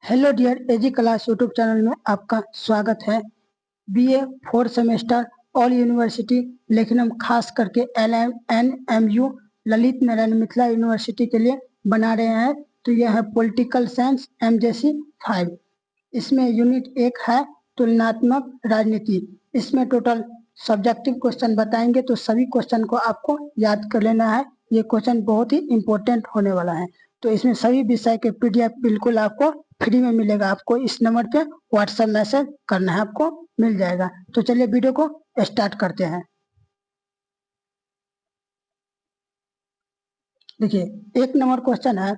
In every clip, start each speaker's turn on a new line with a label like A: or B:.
A: Hello dear एजी class YouTube channel में आपका स्वागत है। बीए 4 सेमेस्टर ऑल यूनिवर्सिटी लेकिन हम खास करके LMNMU ललित नारायण मिथिला यूनिवर्सिटी के लिए बना रहे हैं। तो यह है पॉलिटिकल साइंस MJC 5। इसमें यूनिट 1 है तुलनात्मक राजनीति। इसमें टोटल सब्जेक्टिव क्वेश्चन बताएंगे, तो सभी क्वेश्चन को आपको याद कर लेना है। ये क्वेश्चन बहुत ही इम्पोर्टेंट होने वाला है। तो इसमें सभी विषय के PDF बिल्कुल आपको फ्री में मिलेगा। आपको इस नंबर पे व्हाट्सएप मैसेज करना है, आपको मिल जाएगा। तो चलिए वीडियो को स्टार्ट करते हैं। देखिए, 1 नंबर क्वेश्चन है,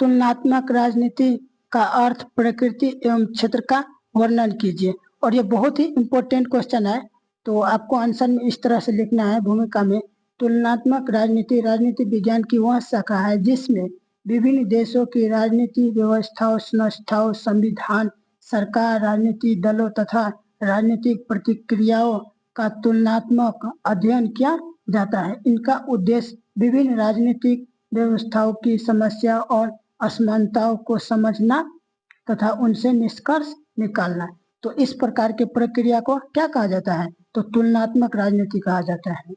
A: तुलनात्मक राजनीति का अर्थ प्रकृति एवं क्षेत्र का वर्णन कीजिए। और ये बहुत ही इम्पोर्टेंट क्वेश्चन है। तो आपको आंसर में इस तरह से लिखना है भूमिका में, तुलनात्मक राजनीति राजनीति विज्ञान की वह शाखा है जिसमें विभिन्न देशों की राजनीति व्यवस्थाओं, संस्थाओं, संविधान, सरकार, राजनीतिक दलों तथा राजनीतिक प्रतिक्रियाओं का तुलनात्मक अध्ययन किया जाता है। इनका उद्देश्य विभिन्न राजनीतिक व्यवस्थाओं की समस्या और असमानताओं को समझना तथा उनसे निष्कर्ष निकालना। तो इस प्रकार की प्रक्रिया को क्या कहा जाता है? तो तुलनात्मक राजनीति कहा जाता है।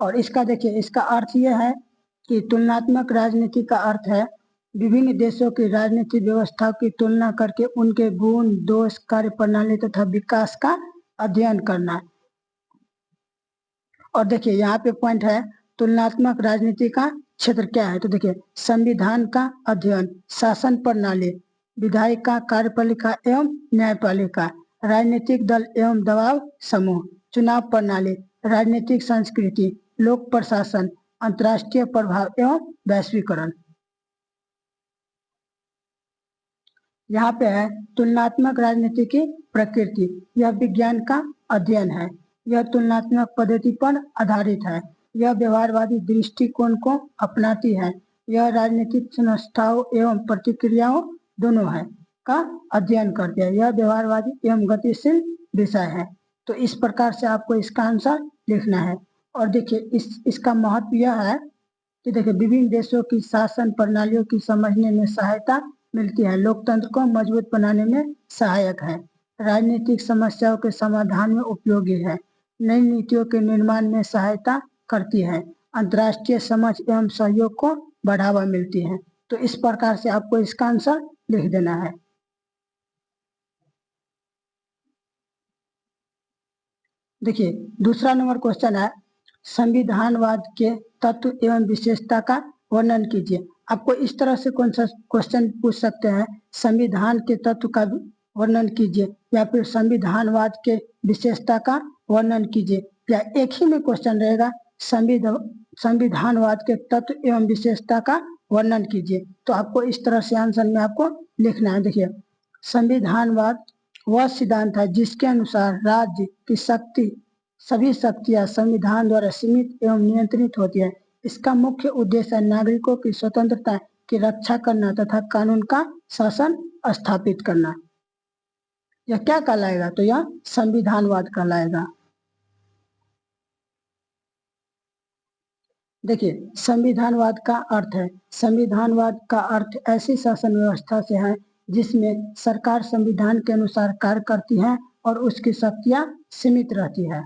A: और इसका देखिए, इसका अर्थ यह है कि तुलनात्मक राजनीति का अर्थ है विभिन्न देशों की राजनीतिक व्यवस्था की तुलना करके उनके गुण, दोष, कार्य प्रणाली तथा विकास का अध्ययन करना। और देखिए यहाँ पे पॉइंट है, तुलनात्मक राजनीति का क्षेत्र क्या है? तो देखिए, संविधान का अध्ययन, शासन प्रणाली, विधायिका, कार्यपालिका एवं न्यायपालिका, राजनीतिक दल एवं दबाव समूह, चुनाव प्रणाली, राजनीतिक संस्कृति, लोक प्रशासन, अंतर्राष्ट्रीय प्रभाव एवं वैश्वीकरण। यहाँ पे है तुलनात्मक राजनीति की प्रकृति। यह विज्ञान का अध्ययन है। यह तुलनात्मक पद्धति पर आधारित है। यह व्यवहारवादी दृष्टिकोण को अपनाती है। यह राजनीतिक संस्थाओं एवं प्रतिक्रियाओं दोनों है का अध्ययन करती है। यह व्यवहारवादी एवं गतिशील विषय है। तो इस प्रकार से आपको इसका आंसर लिखना है। और देखिए इसका महत्व यह है कि देखिए, विभिन्न देशों की शासन प्रणालियों की समझने में सहायता मिलती है, लोकतंत्र को मजबूत बनाने में सहायक है, राजनीतिक समस्याओं के समाधान में उपयोगी है, नई नीतियों के निर्माण में सहायता करती है, अंतर्राष्ट्रीय समझ एवं सहयोग को बढ़ावा मिलती है। तो इस प्रकार से आपको इसका आंसर लिख देना है। देखिए, दूसरा नंबर क्वेश्चन है, संविधानवाद के तत्व एवं विशेषता का वर्णन कीजिए। आपको इस तरह से कौन सा क्वेश्चन पूछ सकते हैं, संविधान के तत्व का वर्णन कीजिए या फिर संविधानवाद के विशेषता का वर्णन कीजिए, या एक ही में क्वेश्चन रहेगा संविधानवाद के तत्व एवं विशेषता का वर्णन कीजिए। तो आपको इस तरह से आंसर में आपको लिखना है। देखिए, संविधानवाद वह सिद्धांत है जिसके अनुसार राज्य की शक्ति सभी शक्तियां संविधान द्वारा सीमित एवं नियंत्रित होती है। इसका मुख्य उद्देश्य नागरिकों की स्वतंत्रता की रक्षा करना तथा कानून का शासन स्थापित करना। यह क्या कहलाएगा? तो यह संविधानवाद कहलाएगा। देखिए, संविधानवाद का अर्थ है, संविधानवाद का अर्थ ऐसी शासन व्यवस्था से है जिसमें सरकार संविधान के अनुसार कार्य करती है और उसकी शक्तियां सीमित रहती है।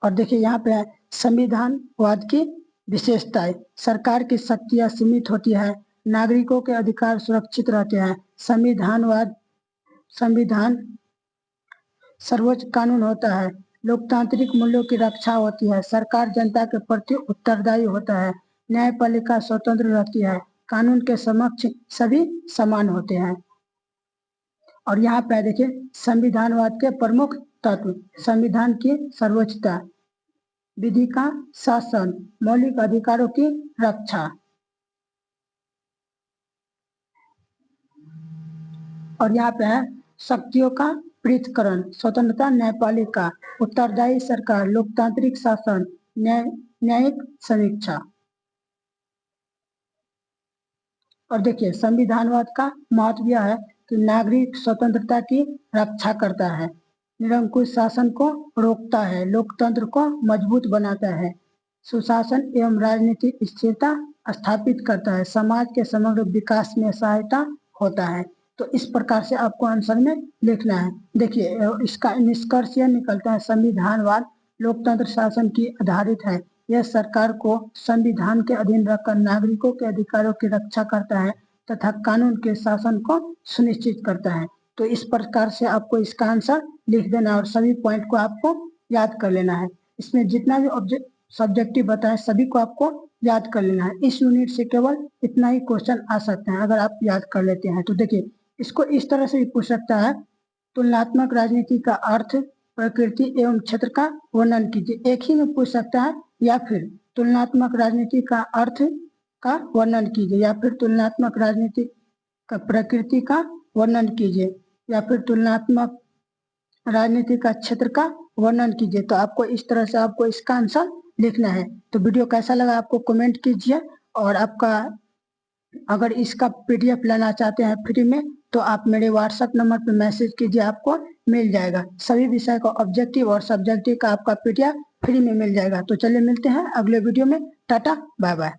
A: और देखिए यहाँ पे है संविधानवाद की विशेषताएं, सरकार की शक्तियां सीमित होती है, नागरिकों के अधिकार सुरक्षित रहते हैं, संविधान सर्वोच्च कानून होता है, लोकतांत्रिक मूल्यों की रक्षा होती है, सरकार जनता के प्रति उत्तरदायी होता है, न्यायपालिका स्वतंत्र रहती है, कानून के समक्ष सभी समान होते हैं। और यहाँ पे देखिए, संविधानवाद के प्रमुख तत्व, संविधान की सर्वोच्चता, विधि का शासन, मौलिक अधिकारों की रक्षा। और यहाँ पे है शक्तियों का पृथक्करण, स्वतंत्रता न्यायपालिका, उत्तरदायी सरकार, लोकतांत्रिक शासन, न्यायिक समीक्षा। और देखिए, संविधानवाद का महत्व यह है कि नागरिक स्वतंत्रता की रक्षा करता है, निरंकुश शासन को रोकता है, लोकतंत्र को मजबूत बनाता है, सुशासन एवं राजनीतिक स्थिरता स्थापित करता है, समाज के समग्र विकास में सहायता होता है। तो इस प्रकार से आपको आंसर में लिखना है। देखिए इसका निष्कर्ष यह निकलता है, संविधानवाद लोकतंत्र शासन की आधारित है। यह सरकार को संविधान के अधीन रखकर नागरिकों के अधिकारों की रक्षा करता है तथा कानून के शासन को सुनिश्चित करता है। तो इस प्रकार से आपको इसका आंसर लिख देना और सभी पॉइंट को आपको याद कर लेना है। इसमें जितना भी सब्जेक्टिव बताए सभी को आपको याद कर लेना है। इस यूनिट से केवल इतना ही क्वेश्चन आ सकते हैं अगर आप याद कर लेते हैं तो। देखिए इसको इस तरह से भी पूछ सकता है, तुलनात्मक राजनीति का अर्थ प्रकृति एवं क्षेत्र का वर्णन कीजिए, एक ही में पूछ सकता है। या फिर तुलनात्मक राजनीति का अर्थ का वर्णन कीजिए, या फिर तुलनात्मक राजनीति का प्रकृति का वर्णन कीजिए, या फिर तुलनात्मक राजनीति का क्षेत्र का वर्णन कीजिए। तो आपको इस तरह से आपको इसका आंसर लिखना है। तो वीडियो कैसा लगा आपको कमेंट कीजिए, और आपका अगर इसका पीडीएफ लेना चाहते हैं फ्री में तो आप मेरे व्हाट्सएप नंबर पर मैसेज कीजिए, आपको मिल जाएगा। सभी विषय का ऑब्जेक्टिव और सब्जेक्टिव का आपका पीडीएफ फ्री में मिल जाएगा। तो चलिए मिलते हैं अगले वीडियो में। टाटा बाय बाय।